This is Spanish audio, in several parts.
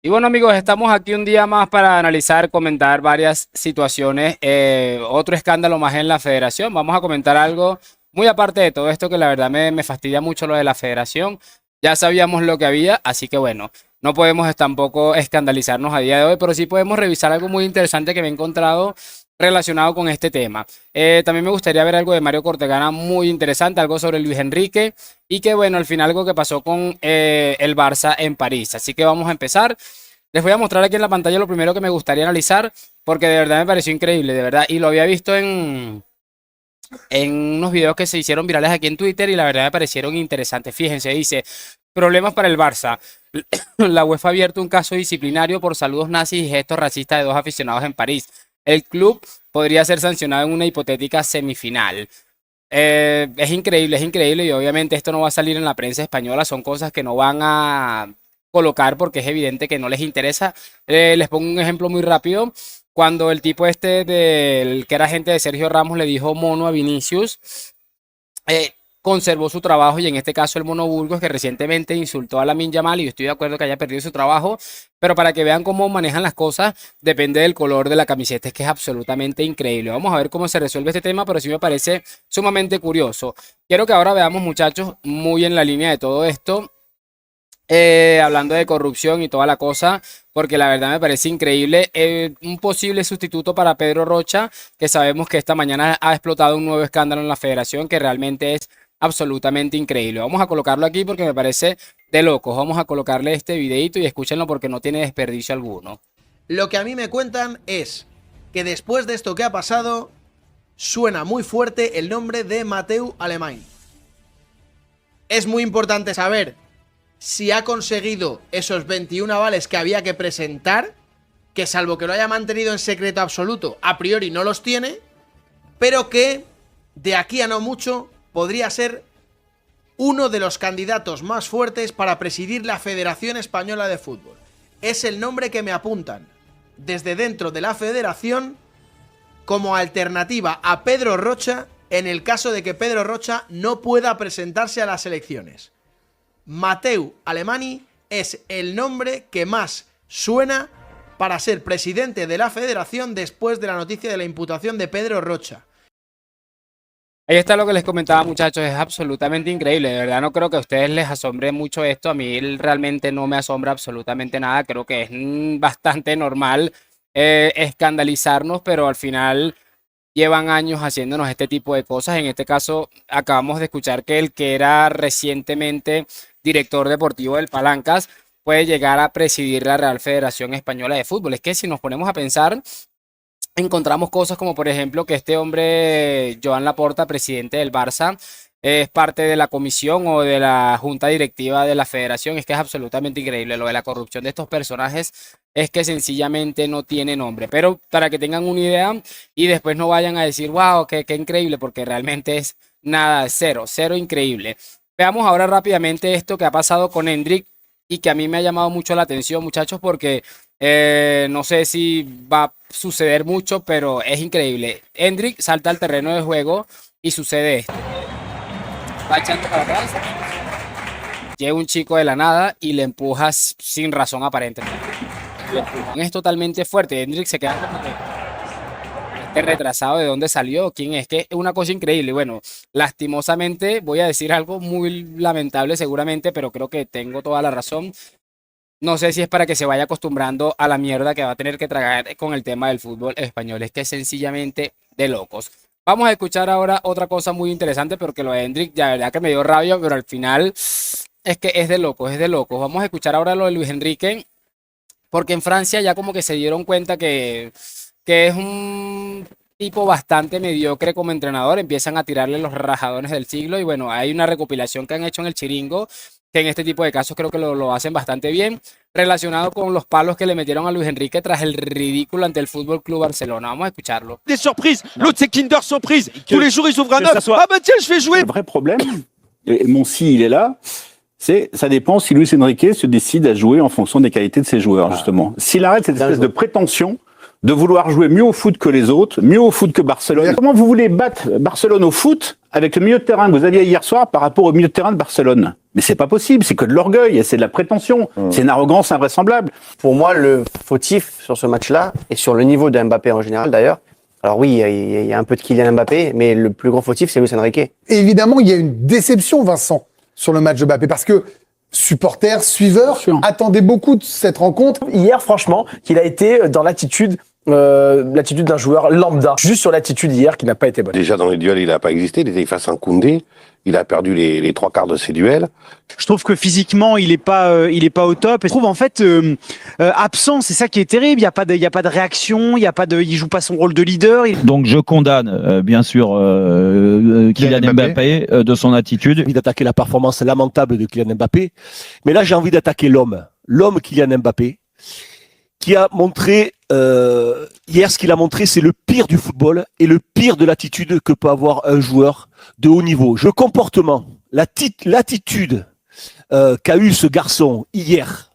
Y bueno amigos, estamos aquí un día más para analizar, comentar varias situaciones, otro escándalo más en la federación. Vamos a comentar algo muy aparte de todo esto que la verdad me fastidia mucho lo de la federación. Ya sabíamos lo que había, así que bueno, no podemos tampoco escandalizarnos a día de hoy, pero sí podemos revisar algo muy interesante que me he encontrado relacionado con este tema. También me gustaría ver algo de Mario Cortegana muy interesante, algo sobre Luis Enrique y que bueno, al final algo que pasó con el Barça en París. Así que vamos a empezar. Les voy a mostrar aquí en la pantalla lo primero que me gustaría analizar, porque de verdad me pareció increíble, de verdad. Y lo había visto en unos videos que se hicieron virales aquí en Twitter y la verdad me parecieron interesantes. Fíjense, dice, problemas para el Barça. La UEFA ha abierto un caso disciplinario por saludos nazis y gestos racistas de dos aficionados en París. El club podría ser sancionado en una hipotética semifinal. Es increíble y obviamente esto no va a salir en la prensa española, son cosas que no van a colocar porque es evidente que no les interesa. Les pongo un ejemplo muy rápido. Cuando el tipo este del que era agente de Sergio Ramos le dijo mono a Vinicius, conservó su trabajo y en este caso el Mono Burgos que recientemente insultó a Lamine Yamal y yo estoy de acuerdo que haya perdido su trabajo, pero para que vean cómo manejan las cosas depende del color de la camiseta, es que es absolutamente increíble. Vamos a ver cómo se resuelve este tema, pero sí me parece sumamente curioso. Quiero que ahora veamos muchachos, muy en la línea de todo esto, hablando de corrupción y toda la cosa, porque la verdad me parece increíble. Un posible sustituto para Pedro Rocha, que sabemos que esta mañana ha explotado un nuevo escándalo en la federación que realmente es absolutamente increíble. Vamos a colocarlo aquí porque me parece de locos. Vamos a colocarle este videito y escúchenlo porque no tiene desperdicio alguno. Lo que a mí me cuentan es que después de esto que ha pasado, suena muy fuerte el nombre de Mateu Alemany. Es muy importante saber si ha conseguido esos 21 avales que había que presentar, que salvo que lo haya mantenido en secreto absoluto, a priori no los tiene, pero que de aquí a no mucho podría ser uno de los candidatos más fuertes para presidir la Federación Española de Fútbol. Es el nombre que me apuntan desde dentro de la federación como alternativa a Pedro Rocha en el caso de que Pedro Rocha no pueda presentarse a las elecciones. Mateu Alemany es el nombre que más suena para ser presidente de la federación después de la noticia de la imputación de Pedro Rocha. Ahí está lo que les comentaba, muchachos, es absolutamente increíble, de verdad no creo que a ustedes les asombre mucho esto, a mí realmente no me asombra absolutamente nada, creo que es bastante normal escandalizarnos, pero al final llevan años haciéndonos este tipo de cosas. En este caso, acabamos de escuchar que el que era recientemente director deportivo del Palancas puede llegar a presidir la Real Federación Española de Fútbol. Es que si nos ponemos a pensar, encontramos cosas como por ejemplo que este hombre, Joan Laporta, presidente del Barça, es parte de la comisión o de la junta directiva de la federación. Es que es absolutamente increíble lo de la corrupción de estos personajes, es que sencillamente no tiene nombre. Pero para que tengan una idea y después no vayan a decir, wow, qué increíble, porque realmente es nada, cero increíble. Veamos ahora rápidamente esto que ha pasado con Hendrik y que a mí me ha llamado mucho la atención, muchachos, porque no sé si va a suceder mucho, pero es increíble. Hendrik salta al terreno de juego y sucede esto. Va echando para atrás, llega un chico de la nada y le empuja sin razón aparente. El empujón es totalmente fuerte. Hendrik se queda como que este retrasado de dónde salió, quién es, que es una cosa increíble. Bueno, lastimosamente voy a decir algo muy lamentable seguramente, pero creo que tengo toda la razón. No sé si es para que se vaya acostumbrando a la mierda que va a tener que tragar con el tema del fútbol español. Es que es sencillamente de locos. Vamos a escuchar ahora otra cosa muy interesante, porque lo de Hendrik, ya verdad que me dio rabia, pero al final es que es de locos, es de locos. Vamos a escuchar ahora lo de Luis Enrique, porque en Francia ya como que se dieron cuenta que es un tipo bastante mediocre como entrenador, empiezan a tirarle los rajadones del siglo y bueno, hay una recopilación que han hecho en el Chiringo, que en este tipo de casos creo que lo hacen bastante bien, relacionado con los palos que le metieron a Luis Enrique tras el ridículo ante el Fútbol Club Barcelona. Vamos a escucharlo. Des surprises, l'autre c'est Kinder Surprise, tous les jours ils ouvrent un œuf, ah bah tiens je fais jouer. Le vrai problème, et mon si il est là, ça dépend si Luis Enrique se décide à jouer en fonction des qualités de ses joueurs, justement. S'il arrête cette espèce de prétention de vouloir jouer mieux au foot que les autres, mieux au foot que Barcelone. Comment vous voulez battre Barcelone au foot avec le milieu de terrain que vous aviez hier soir par rapport au milieu de terrain de Barcelone? Mais c'est pas possible, c'est que de l'orgueil et c'est de la prétention. C'est une arrogance invraisemblable. Pour moi, le fautif sur ce match-là, et sur le niveau de Mbappé en général d'ailleurs, alors oui, il y a un peu de Kylian Mbappé, mais le plus gros fautif, c'est Luis Enrique. Évidemment, il y a une déception, Vincent, sur le match de Mbappé, parce que supporters, suiveurs, attendaient beaucoup de cette rencontre. Hier, franchement, qu'il a été dans l'attitude d'un joueur lambda. Juste sur l'attitude hier qui n'a pas été bonne. Déjà dans les duels, il n'a pas existé. Il était face à un Koundé. Il a perdu les trois quarts de ses duels. Je trouve que physiquement, il est pas au top. Et je trouve en fait absent. C'est ça qui est terrible. Il y a pas de réaction. Il joue pas son rôle de leader. Donc je condamne bien sûr Kylian Mbappé de son attitude. J'ai envie d'attaquer la performance lamentable de Kylian Mbappé, mais là j'ai envie d'attaquer l'homme Kylian Mbappé, qui a montré hier, ce qu'il a montré, c'est le pire du football et le pire de l'attitude que peut avoir un joueur de haut niveau. Le comportement, l'attitude qu'a eu ce garçon hier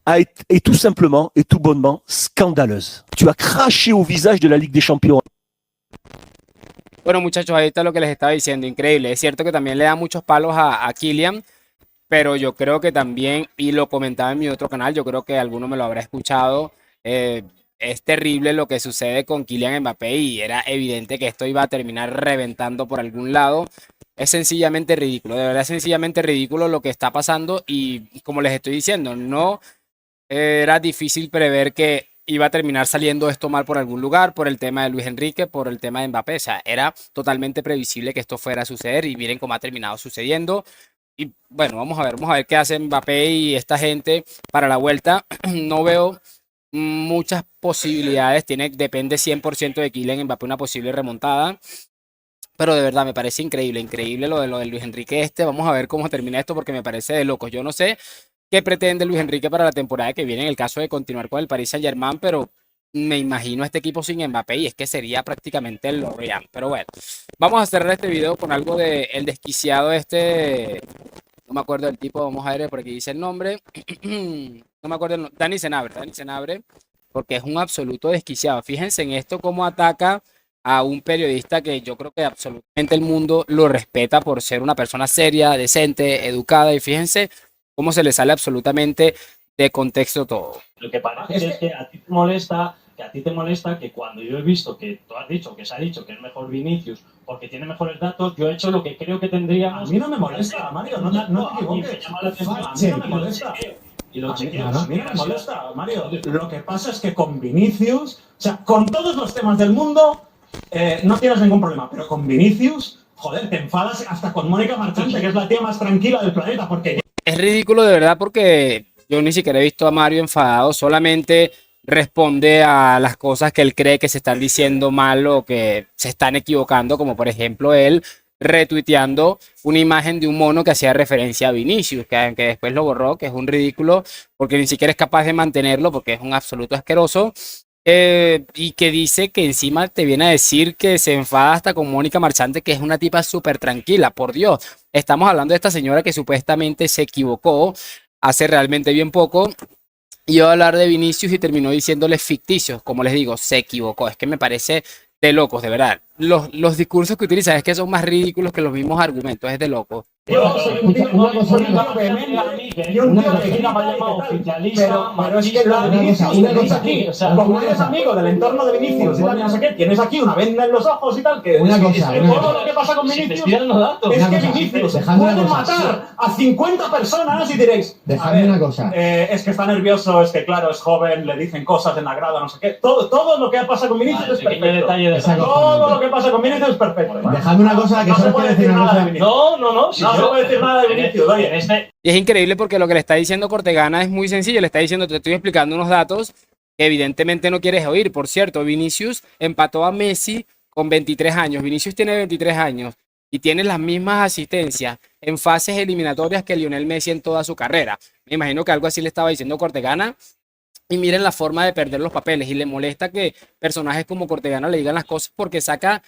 est tout simplement et tout bonnement scandaleuse. Tu as craché au visage de la Ligue des Champions. Bueno, muchachos, ahí está lo que les estaba diciendo, increíble. Es cierto que también le da muchos palos a Kylian, pero yo creo que también, y lo comentaba en mi otro canal, yo creo que alguno me lo habrá escuchado, es terrible lo que sucede con Kylian Mbappé y era evidente que esto iba a terminar reventando por algún lado. Es sencillamente ridículo, de verdad es sencillamente ridículo lo que está pasando y como les estoy diciendo, no era difícil prever que iba a terminar saliendo esto mal por algún lugar, por el tema de Luis Enrique, por el tema de Mbappé. O sea, era totalmente previsible que esto fuera a suceder y miren cómo ha terminado sucediendo. Y bueno, vamos a ver qué hace Mbappé y esta gente para la vuelta. No veo muchas posibilidades, depende 100% de Kylian Mbappé una posible remontada. Pero de verdad me parece increíble lo de Luis Enrique Vamos a ver cómo termina esto porque me parece de locos. Yo no sé qué pretende Luis Enrique para la temporada que viene en el caso de continuar con el Paris Saint-Germain, pero me imagino a este equipo sin Mbappé y es que sería prácticamente el Lorient. Pero bueno, vamos a cerrar este video con algo de el desquiciado no me acuerdo del tipo, vamos a ver por aquí dice el nombre. No me acuerdo, Dani Senabre, porque es un absoluto desquiciado. Fíjense en esto cómo ataca a un periodista que yo creo que absolutamente el mundo lo respeta por ser una persona seria, decente, educada, y fíjense cómo se le sale absolutamente de contexto todo. Lo que parece es que a ti te molesta que cuando yo he visto que tú has dicho, que se ha dicho que es mejor Vinicius porque tiene mejores datos, yo he hecho lo que creo que tendríamos. A mí no me molesta, Mario, no te equivoques. A mí no me molesta. Y lo chequeo. A mí no me molesta, Mario. Lo que pasa es que con Vinicius, o sea, con todos los temas del mundo, no tienes ningún problema, pero con Vinicius, joder, te enfadas hasta con Mónica Marchante, que es la tía más tranquila del planeta, porque... Es ridículo de verdad porque yo ni siquiera he visto a Mario enfadado, solamente responde a las cosas que él cree que se están diciendo mal o que se están equivocando, como por ejemplo él retuiteando una imagen de un mono que hacía referencia a Vinicius, que después lo borró, que es un ridículo porque ni siquiera es capaz de mantenerlo porque es un absoluto asqueroso. Y que dice que encima te viene a decir que se enfada hasta con Mónica Marchante, que es una tipa súper tranquila. Por Dios, estamos hablando de esta señora que supuestamente se equivocó hace realmente bien poco. Iba a hablar de Vinicius y terminó diciéndole ficticios. Como les digo, se equivocó. Es que me parece de locos, de verdad. Los discursos que utilizan es que son más ridículos que los mismos argumentos. Es de locos. Yo soy un tío vehemente y un tío que me ha llamado oficialista, pero es que lo de Vinicius tenéis aquí, como eres amigo del entorno de Vinicius y tal, no sé qué, tienes aquí una venda en los ojos y tal, que todo lo que pasa con Vinicius es que Vinicius puede matar a 50 personas y diréis, dejadme una cosa, es que está nervioso, es que claro, es joven, le dicen cosas en la grada, no sé qué, todo lo que pasa con Vinicius es perfecto. Todo lo que pasa con Vinicius es perfecto. Dejadme una cosa, que no se puede decir nada de Vinicius. No se puede decir nada de Vinicius, oye. Y es increíble porque lo que le está diciendo Cortegana es muy sencillo. Le está diciendo, te estoy explicando unos datos que evidentemente no quieres oír. Por cierto, Vinicius empató a Messi con 23 años. Vinicius tiene 23 años y tiene las mismas asistencias en fases eliminatorias que Lionel Messi en toda su carrera. Me imagino que algo así le estaba diciendo Cortegana. Y miren la forma de perder los papeles. Y le molesta que personajes como Cortegana le digan las cosas porque saca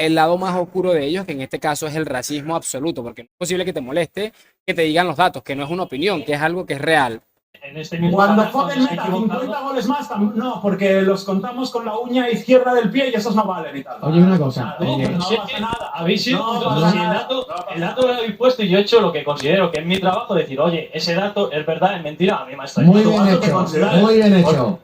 el lado más oscuro de ellos, que en este caso es el racismo absoluto. Porque no es posible que te moleste que te digan los datos, que no es una opinión, que es algo que es real. En este mismo Cuando canal, Foden se ha meta equivocado. 50 goles más, no, porque los contamos con la uña izquierda del pie y esos no valen y tal. Oye, una cosa. No, pero no si es pasa que nada. habéis sido No vosotros, pasa si nada. el dato lo habéis puesto y yo he hecho lo que considero que es mi trabajo, decir, oye, ese dato es verdad, es mentira, a mí me ha extrañado. Muy bien hecho. Muy bien hecho.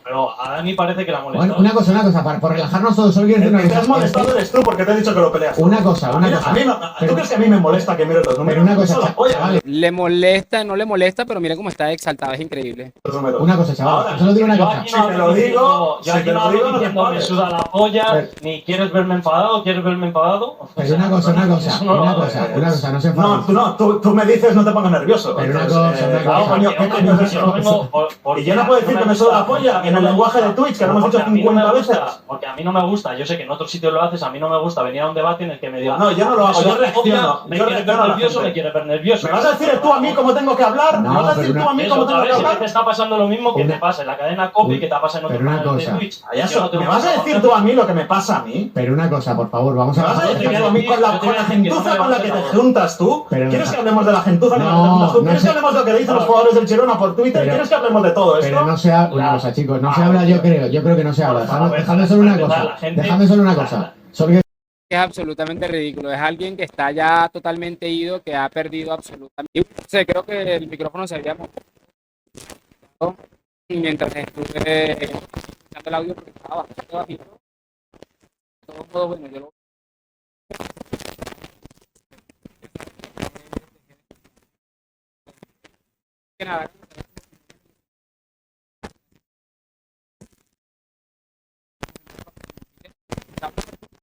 Pero a Dani parece que la molesta. Bueno, una cosa, por relajarnos todos, solo quiero decir El una que te has cosa. molestado eres tú porque te he dicho que lo peleas. Una cosa. ¿Tú crees que a mí me molesta que mires los números? Pero una cosa, Solo, oye, chavales. Le molesta, no le molesta, pero mira cómo está exaltado, es increíble. los números. Una cosa, chaval. Ahora, Solo digo una Yo cosa. aquí Si no te hablo lo digo, diciendo, si yo aquí te no lo hablo digo, no te diciendo, me enfades. suda la polla, Pero- ni quieres verme enfadado, quieres verme enfadado. Pero una cosa, Eso no lo hago, no se enfaden. Tú me dices no te pongas nervioso. Pero una Entonces, cosa, una claro, cosa. coño, ¿qué coño es eso? Y yo no puedo decir que me suda la polla en el lenguaje de Twitch, que lo hemos dicho 50 veces. Porque a mí no me gusta, yo sé que en otros sitios lo haces, a mí no me gusta venir a un debate en el que me digan, No, yo no lo hago, yo reacciono. me Yo quieres ver reacciono a la nervioso, gente. me quieres ver nervioso. ¿Me vas a decir tú a mí cómo tengo que hablar? No, ¿Me vas a pero decir tú a mí Eso, cómo otra tengo que vez, es que hablar? te está pasando lo mismo que Una- te pasa en la cadena Copy, que te pasa en otros pero una canales de cosa. Twitch. Ay, eso, Yo no tengo ¿me vas a mucho decir trabajo. tú a mí lo que me pasa a mí? Pero una cosa, por favor, vamos ¿Me a... vas a decir te tú a mí voy a con la decir que no gentuza me con la que te gusta. juntas tú? Pero ¿Quieres no- que hablemos de la gentuza con la que te No, juntas tú? no ¿Quieres sé. que hablemos de lo que dicen los jugadores del Girona por Twitter? Pero- ¿Quieres que hablemos de todo esto? Pero no se habla... Una cosa, chicos, no se Ah, habla, yo creo que no se habla. Por favor, Dejadme solo una para empezar, cosa. la gente- Dejadme solo una cosa. Solo quiero Es absolutamente ridículo, es alguien que está ya totalmente ido, que ha perdido absolutamente. Y, no sé, creo que el micrófono se había movido mientras estuve escuchando el audio porque estaba bastante bajito. De todos modos, bueno, yo lo... Que nada,